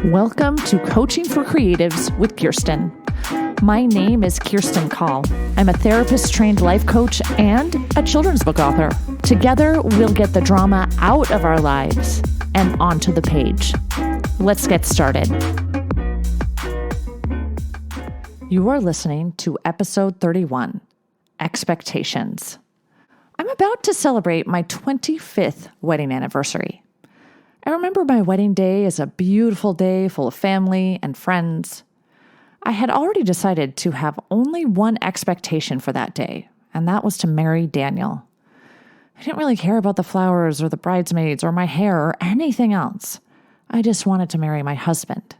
Welcome to Coaching for Creatives with Kirsten. My name is Kirsten Call. I'm a therapist-trained life coach and a children's book author. Together, we'll get the drama out of our lives and onto the page. Let's get started. You are listening to Episode 31, Expectations. I'm about to celebrate my 25th wedding anniversary. I remember my wedding day as a beautiful day full of family and friends. I had already decided to have only one expectation for that day, and that was to marry Daniel. I didn't really care about the flowers or the bridesmaids or my hair or anything else. I just wanted to marry my husband.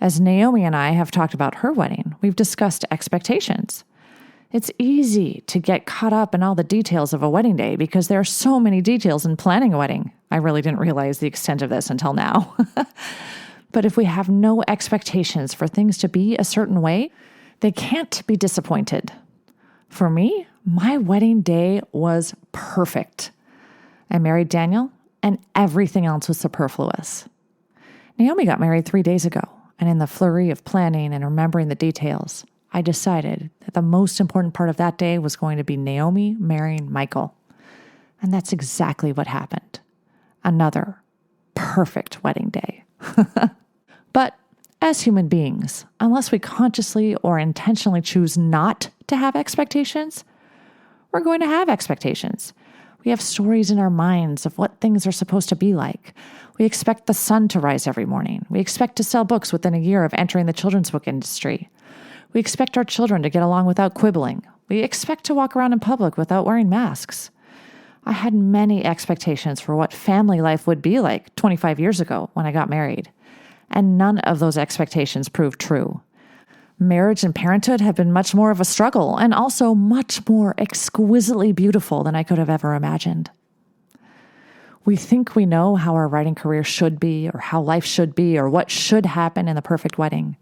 As Naomi and I have talked about her wedding, we've discussed expectations. It's easy to get caught up in all the details of a wedding day because there are so many details in planning a wedding. I really didn't realize the extent of this until now. But if we have no expectations for things to be a certain way, they can't be disappointed. For me, my wedding day was perfect. I married Daniel, and everything else was superfluous. Naomi got married 3 days ago, and in the flurry of planning and remembering the details, I decided that the most important part of that day was going to be Naomi marrying Michael. And that's exactly what happened. Another perfect wedding day. But as human beings, unless we consciously or intentionally choose not to have expectations, we're going to have expectations. We have stories in our minds of what things are supposed to be like. We expect the sun to rise every morning. We expect to sell books within a year of entering the children's book industry. We expect our children to get along without quibbling. We expect to walk around in public without wearing masks. I had many expectations for what family life would be like 25 years ago when I got married, and none of those expectations proved true. Marriage and parenthood have been much more of a struggle and also much more exquisitely beautiful than I could have ever imagined. We think we know how our writing career should be or how life should be or what should happen in the perfect wedding.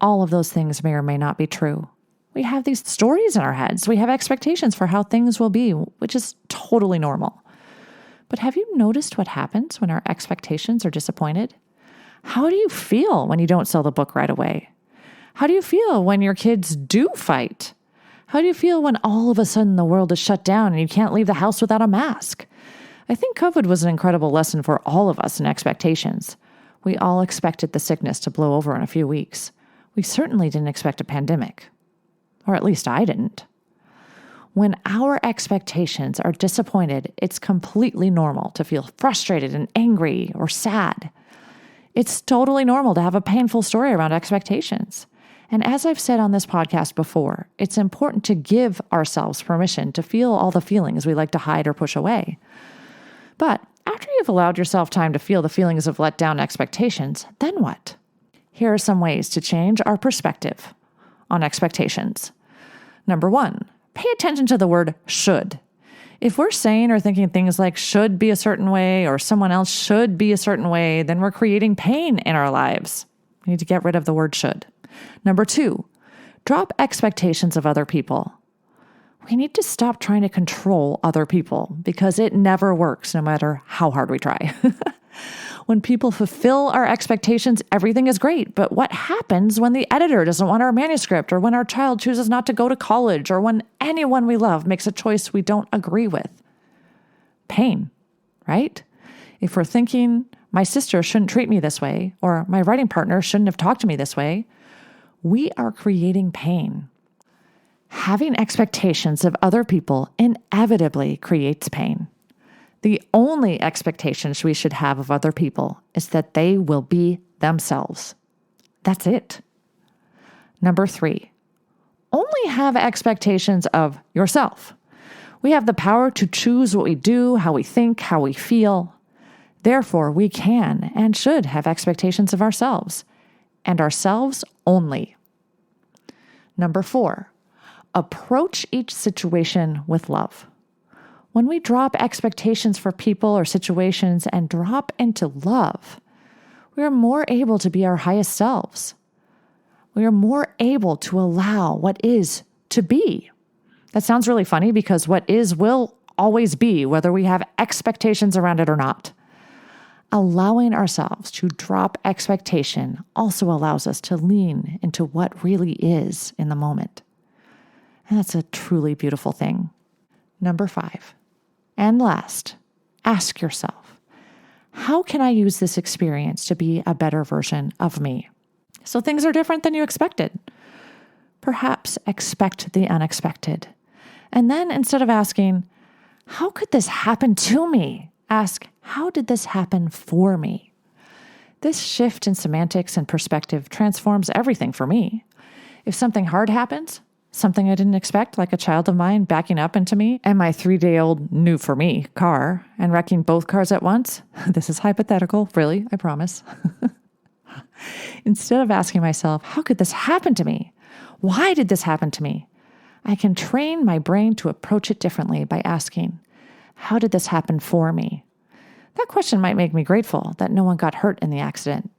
All of those things may or may not be true. We have these stories in our heads. We have expectations for how things will be, which is totally normal. But have you noticed what happens when our expectations are disappointed? How do you feel when you don't sell the book right away? How do you feel when your kids do fight? How do you feel when all of a sudden the world is shut down and you can't leave the house without a mask? I think COVID was an incredible lesson for all of us in expectations. We all expected the sickness to blow over in a few weeks. We certainly didn't expect a pandemic. Or at least I didn't. When our expectations are disappointed, it's completely normal to feel frustrated and angry or sad. It's totally normal to have a painful story around expectations. And as I've said on this podcast before, it's important to give ourselves permission to feel all the feelings we like to hide or push away. But after you've allowed yourself time to feel the feelings of let down expectations, then what? Here are some ways to change our perspective on expectations. Number 1, pay attention to the word should. If we're saying or thinking things like should be a certain way or someone else should be a certain way, then we're creating pain in our lives. We need to get rid of the word should. Number 2, drop expectations of other people. We need to stop trying to control other people because it never works no matter how hard we try. When people fulfill our expectations, everything is great. But what happens when the editor doesn't want our manuscript, or when our child chooses not to go to college, or when anyone we love makes a choice we don't agree with? Pain, right? If we're thinking, my sister shouldn't treat me this way, or my writing partner shouldn't have talked to me this way, we are creating pain. Having expectations of other people inevitably creates pain. The only expectations we should have of other people is that they will be themselves. That's it. Number 3, only have expectations of yourself. We have the power to choose what we do, how we think, how we feel. Therefore, we can and should have expectations of ourselves, and ourselves only. Number 4, approach each situation with love. When we drop expectations for people or situations and drop into love, we are more able to be our highest selves. We are more able to allow what is to be. That sounds really funny because what is will always be, whether we have expectations around it or not. Allowing ourselves to drop expectation also allows us to lean into what really is in the moment. And that's a truly beautiful thing. Number 5. And last, ask yourself, how can I use this experience to be a better version of me? So things are different than you expected. Perhaps expect the unexpected. And then instead of asking, how could this happen to me? Ask, how did this happen for me? This shift in semantics and perspective transforms everything for me. If something hard happens, something I didn't expect, like a child of mine backing up into me and my 3-day-old new for me car and wrecking both cars at once, this is hypothetical, really, I promise. Instead of asking myself, how could this happen to me? Why did this happen to me? I can train my brain to approach it differently by asking, how did this happen for me? That question might make me grateful that no one got hurt in the accident.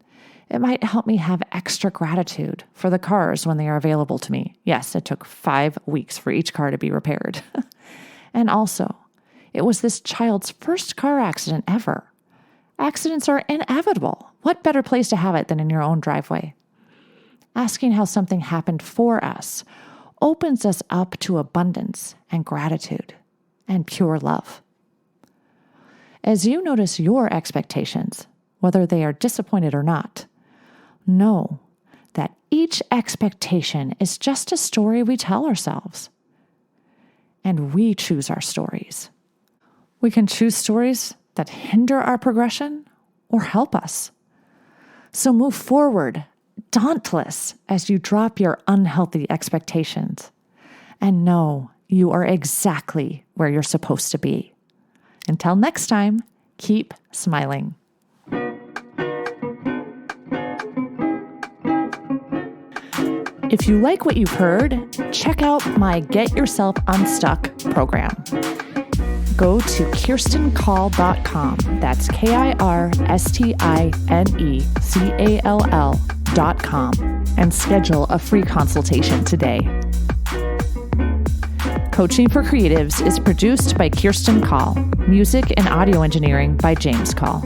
It might help me have extra gratitude for the cars when they are available to me. Yes, it took 5 weeks for each car to be repaired. And also, it was this child's first car accident ever. Accidents are inevitable. What better place to have it than in your own driveway? Asking how something happened for us opens us up to abundance and gratitude and pure love. As you notice your expectations, whether they are disappointed or not, know that each expectation is just a story we tell ourselves. And we choose our stories. We can choose stories that hinder our progression or help us. So move forward, dauntless, as you drop your unhealthy expectations. And know you are exactly where you're supposed to be. Until next time, keep smiling. If you like what you've heard, check out my Get Yourself Unstuck program. Go to KirstenCall.com. That's KirstineCall.com and schedule a free consultation today. Coaching for Creatives is produced by Kirsten Call. Music and audio engineering by James Call.